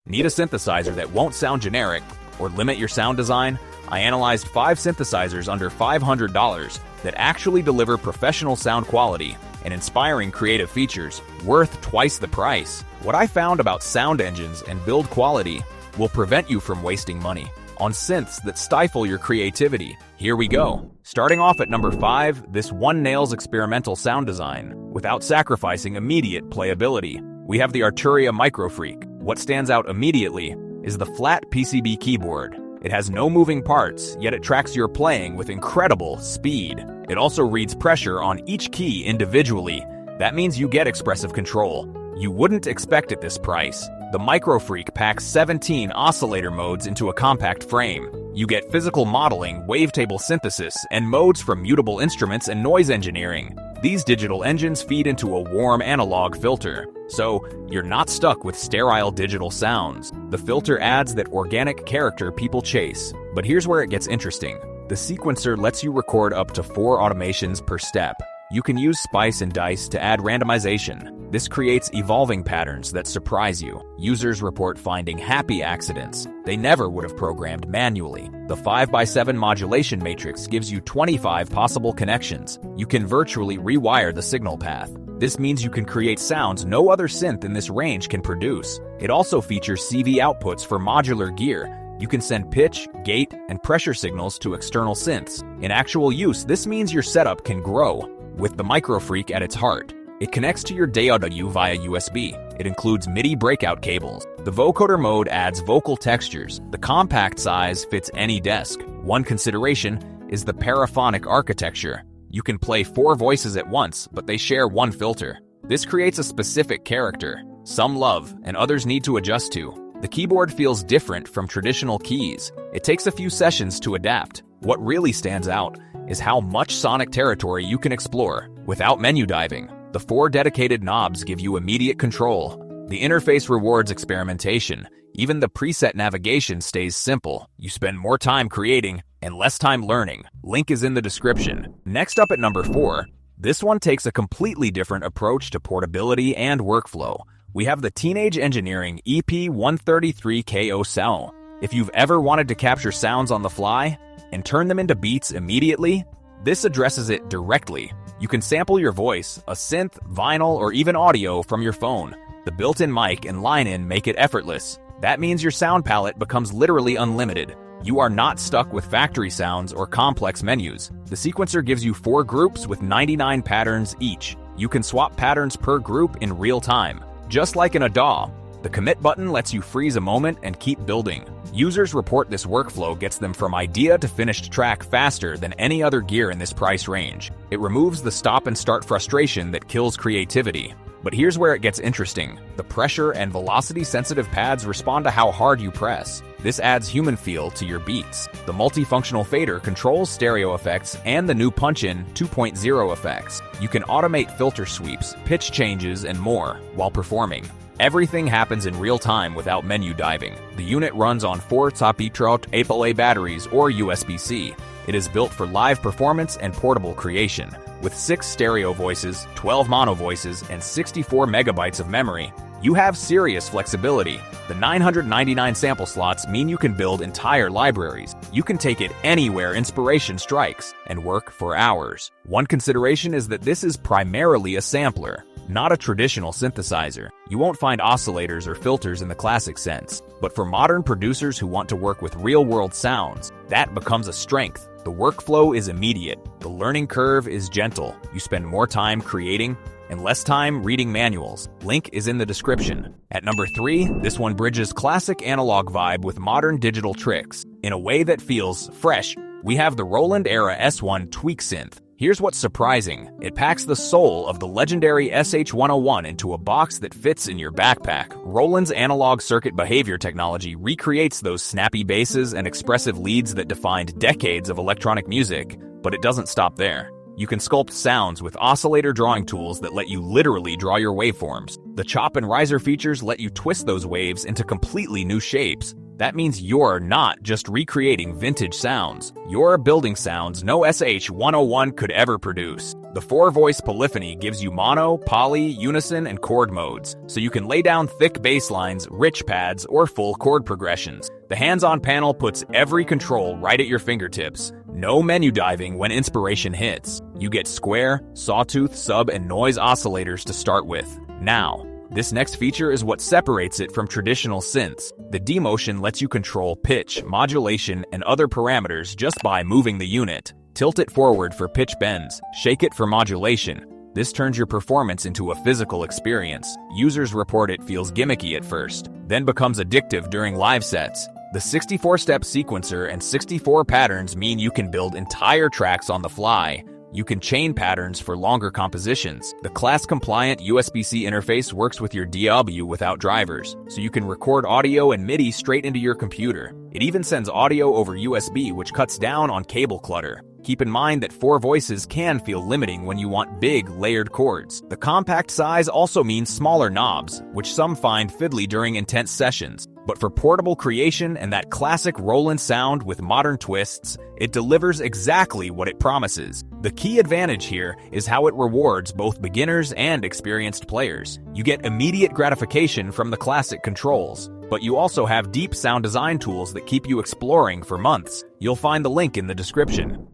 Need a synthesizer that won't sound generic or limit your sound design? I analyzed 5 synthesizers under $500 that actually deliver professional sound quality and inspiring creative features worth twice the price. What I found about sound engines and build quality will prevent you from wasting money on synths that stifle your creativity. Here we go. Starting off at number 5, this one nails experimental sound design without sacrificing immediate playability. We have the Arturia MicroFreak. What stands out immediately is the flat PCB keyboard. It has no moving parts, yet it tracks your playing with incredible speed. It also reads pressure on each key individually. That means you get expressive control. You wouldn't expect at this price. The MicroFreak packs 17 oscillator modes into a compact frame. You get physical modeling, wavetable synthesis, and modes from mutable instruments and noise engineering. These digital engines feed into a warm analog filter, so you're not stuck with sterile digital sounds. The filter adds that organic character people chase. But here's where it gets interesting. The sequencer lets you record up to 4 automations per step. You can use Spice and Dice to add randomization. This creates evolving patterns that surprise you. Users report finding happy accidents they never would have programmed manually. The 5x7 modulation matrix gives you 25 possible connections. You can virtually rewire the signal path. This means you can create sounds no other synth in this range can produce. It also features CV outputs for modular gear. You can send pitch, gate, and pressure signals to external synths. In actual use, this means your setup can grow. With the MicroFreak at its heart, it connects to your DAW via USB. It includes MIDI breakout cables. The vocoder mode adds vocal textures. The compact size fits any desk. One consideration is the paraphonic architecture. You can play 4 voices at once, but they share one filter. This creates a specific character some love and others need to adjust to. The keyboard feels different from traditional keys. It takes a few sessions to adapt. What really stands out is how much sonic territory you can explore without menu diving. The 4 dedicated knobs give you immediate control. The interface rewards experimentation. Even the preset navigation stays simple. You spend more time creating and less time learning. Link is in the description. Next up at number 4, this one takes a completely different approach to portability and workflow. We have the Teenage Engineering EP133KO Sound. If you've ever wanted to capture sounds on the fly and turn them into beats immediately, this addresses it directly. You can sample your voice, a synth, vinyl, or even audio from your phone. The built-in mic and line-in make it effortless. That means your sound palette becomes literally unlimited. You are not stuck with factory sounds or complex menus. The sequencer gives you 4 groups with 99 patterns each. You can swap patterns per group in real time. Just like in a DAW, the commit button lets you freeze a moment and keep building. Users report this workflow gets them from idea to finished track faster than any other gear in this price range. It removes the stop and start frustration that kills creativity. But here's where it gets interesting. The pressure and velocity sensitive pads respond to how hard you press. This adds human feel to your beats. The multifunctional fader controls stereo effects and the new punch-in 2.0 effects. You can automate filter sweeps, pitch changes, and more while performing. Everything happens in real time without menu diving. The unit runs on 4 top-Etrot AAA batteries or USB-C. It is built for live performance and portable creation. With 6 stereo voices, 12 mono voices, and 64 megabytes of memory, you have serious flexibility. The 999 sample slots mean you can build entire libraries. You can take it anywhere inspiration strikes and work for hours. One consideration is that this is primarily a sampler, not a traditional synthesizer. You won't find oscillators or filters in the classic sense. But for modern producers who want to work with real-world sounds, that becomes a strength. The workflow is immediate. The learning curve is gentle. You spend more time creating and less time reading manuals. Link is in the description. At number 3, this one bridges classic analog vibe with modern digital tricks in a way that feels fresh. We have the Roland AIRA S-1 Tweak Synth. Here's what's surprising. It packs the soul of the legendary SH-101 into a box that fits in your backpack. Roland's analog circuit behavior technology recreates those snappy basses and expressive leads that defined decades of electronic music, but it doesn't stop there. You can sculpt sounds with oscillator drawing tools that let you literally draw your waveforms. The chop and riser features let you twist those waves into completely new shapes. That means you're not just recreating vintage sounds. You're building sounds no SH-101 could ever produce. The 4-voice polyphony gives you mono, poly, unison, and chord modes, so you can lay down thick bass lines, rich pads, or full chord progressions. The hands-on panel puts every control right at your fingertips. No menu diving when inspiration hits. You get square, sawtooth, sub, and noise oscillators to start with. Now, this next feature is what separates it from traditional synths. The D-Motion lets you control pitch, modulation, and other parameters just by moving the unit. Tilt it forward for pitch bends, shake it for modulation. This turns your performance into a physical experience. Users report it feels gimmicky at first, then becomes addictive during live sets. The 64-step sequencer and 64 patterns mean you can build entire tracks on the fly. You can chain patterns for longer compositions. The class-compliant USB-C interface works with your DAW without drivers, so you can record audio and MIDI straight into your computer. It even sends audio over USB, which cuts down on cable clutter. Keep in mind that 4 voices can feel limiting when you want big, layered chords. The compact size also means smaller knobs, which some find fiddly during intense sessions. But for portable creation and that classic Roland sound with modern twists, it delivers exactly what it promises. The key advantage here is how it rewards both beginners and experienced players. You get immediate gratification from the classic controls, but you also have deep sound design tools that keep you exploring for months. You'll find the link in the description.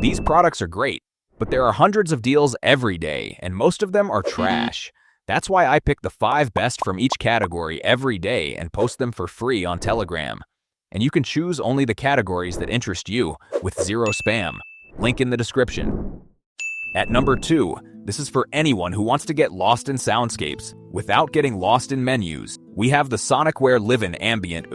These products are great, but there are hundreds of deals every day, and most of them are trash. That's why I pick the 5 best from each category every day and post them for free on Telegram. And you can choose only the categories that interest you, with zero spam. Link in the description. At number 2, this is for anyone who wants to get lost in soundscapes without getting lost in menus. We have the Sonicware Liven Ambient.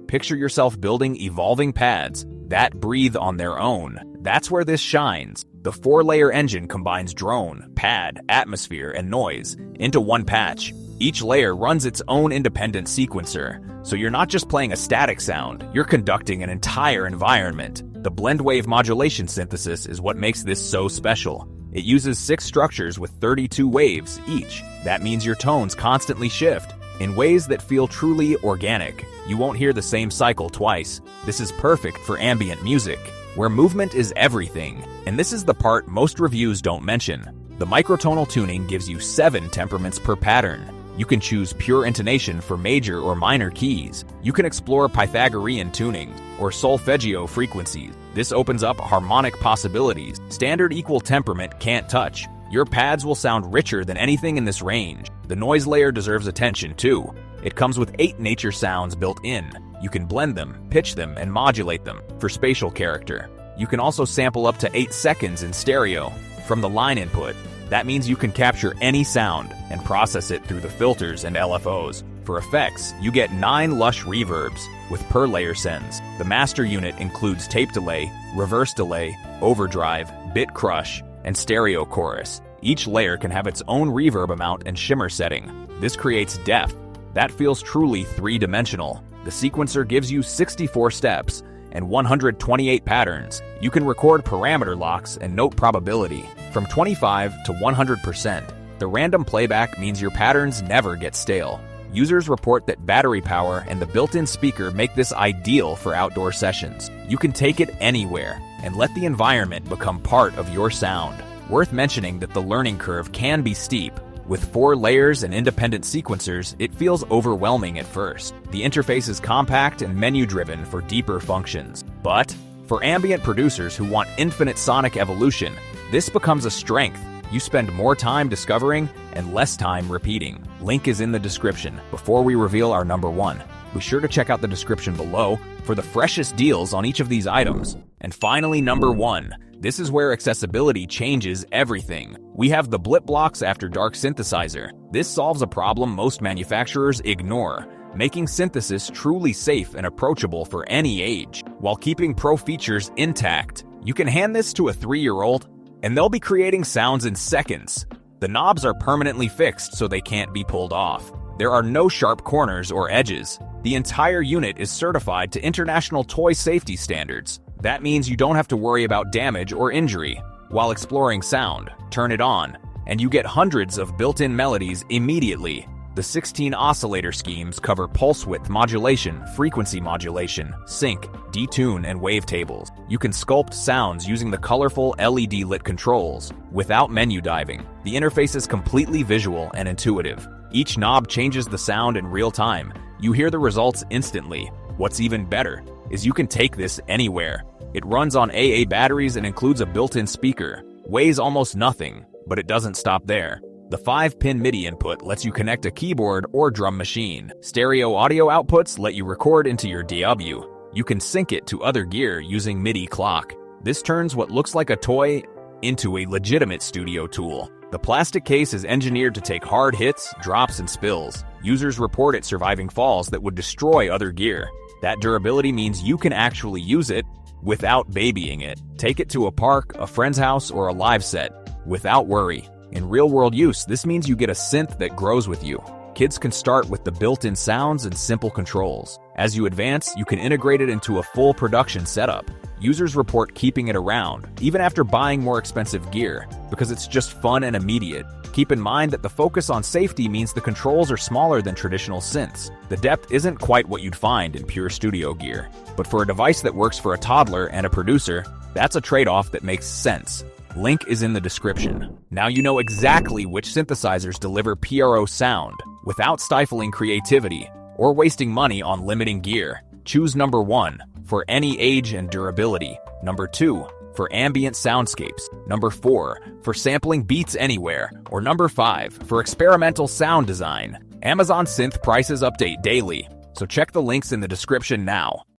Picture yourself building evolving pads that breathe on their own. That's where this shines. The 4-layer engine combines drone, pad, atmosphere, and noise into one patch. Each layer runs its own independent sequencer, so you're not just playing a static sound, you're conducting an entire environment. The blend wave modulation synthesis is what makes this so special. It uses 6 structures with 32 waves each. That means your tones constantly shift in ways that feel truly organic. You won't hear the same cycle twice. This is perfect for ambient music, where movement is everything. And this is the part most reviews don't mention. The microtonal tuning gives you 7 temperaments per pattern. You can choose pure intonation for major or minor keys. You can explore Pythagorean tuning or solfeggio frequencies. This opens up harmonic possibilities standard equal temperament can't touch. Your pads will sound richer than anything in this range. The noise layer deserves attention too. It comes with 8 nature sounds built in. You can blend them, pitch them, and modulate them for spatial character. You can also sample up to 8 seconds in stereo from the line input. That means you can capture any sound and process it through the filters and LFOs. For effects, you get 9 lush reverbs with per layer sends. The master unit includes tape delay, reverse delay, overdrive, bit crush, and stereo chorus. Each layer can have its own reverb amount and shimmer setting. This creates depth that feels truly 3-dimensional. The sequencer gives you 64 steps and 128 patterns. You can record parameter locks and note probability from 25 to 100%. The random playback means your patterns never get stale. Users report that battery power and the built-in speaker make this ideal for outdoor sessions. You can take it anywhere and let the environment become part of your sound. Worth mentioning that the learning curve can be steep. With 4 layers and independent sequencers, it feels overwhelming at first. The interface is compact and menu-driven for deeper functions. But for ambient producers who want infinite sonic evolution, this becomes a strength. You spend more time discovering and less time repeating. Link is in the description. Before we reveal our number 1, be sure to check out the description below for the freshest deals on each of these items. And finally, number 1. This is where accessibility changes everything. We have the Blipblox After Dark synthesizer. This solves a problem most manufacturers ignore, making synthesis truly safe and approachable for any age, while keeping pro features intact. You can hand this to a 3-year-old, and they'll be creating sounds in seconds. The knobs are permanently fixed so they can't be pulled off. There are no sharp corners or edges. The entire unit is certified to international toy safety standards. That means you don't have to worry about damage or injury. While exploring sound, turn it on, and you get hundreds of built-in melodies immediately. The 16 oscillator schemes cover pulse width modulation, frequency modulation, sync, detune, and wavetables. You can sculpt sounds using the colorful LED lit controls without menu diving. The interface is completely visual and intuitive. Each knob changes the sound in real time. You hear the results instantly. What's even better is you can take this anywhere. It runs on AA batteries and includes a built-in speaker. Weighs almost nothing, but it doesn't stop there. The 5-pin MIDI input lets you connect a keyboard or drum machine. Stereo audio outputs let you record into your DAW. You can sync it to other gear using MIDI clock. This turns what looks like a toy into a legitimate studio tool. The plastic case is engineered to take hard hits, drops, and spills. Users report it surviving falls that would destroy other gear. That durability means you can actually use it without babying it. Take it to a park, a friend's house, or a live set without worry. In real-world use, this means you get a synth that grows with you. Kids can start with the built-in sounds and simple controls. As you advance, you can integrate it into a full production setup. Users report keeping it around, even after buying more expensive gear, because it's just fun and immediate. Keep in mind that the focus on safety means the controls are smaller than traditional synths. The depth isn't quite what you'd find in pure studio gear. But for a device that works for a toddler and a producer, that's a trade-off that makes sense. Link is in the description. Now you know exactly which synthesizers deliver PRO sound without stifling creativity or wasting money on limiting gear. Choose number 1 for any age and durability, number 2 for ambient soundscapes, number 4 for sampling beats anywhere, or number 5 for experimental sound design. Amazon Synth prices update daily, so check the links in the description now.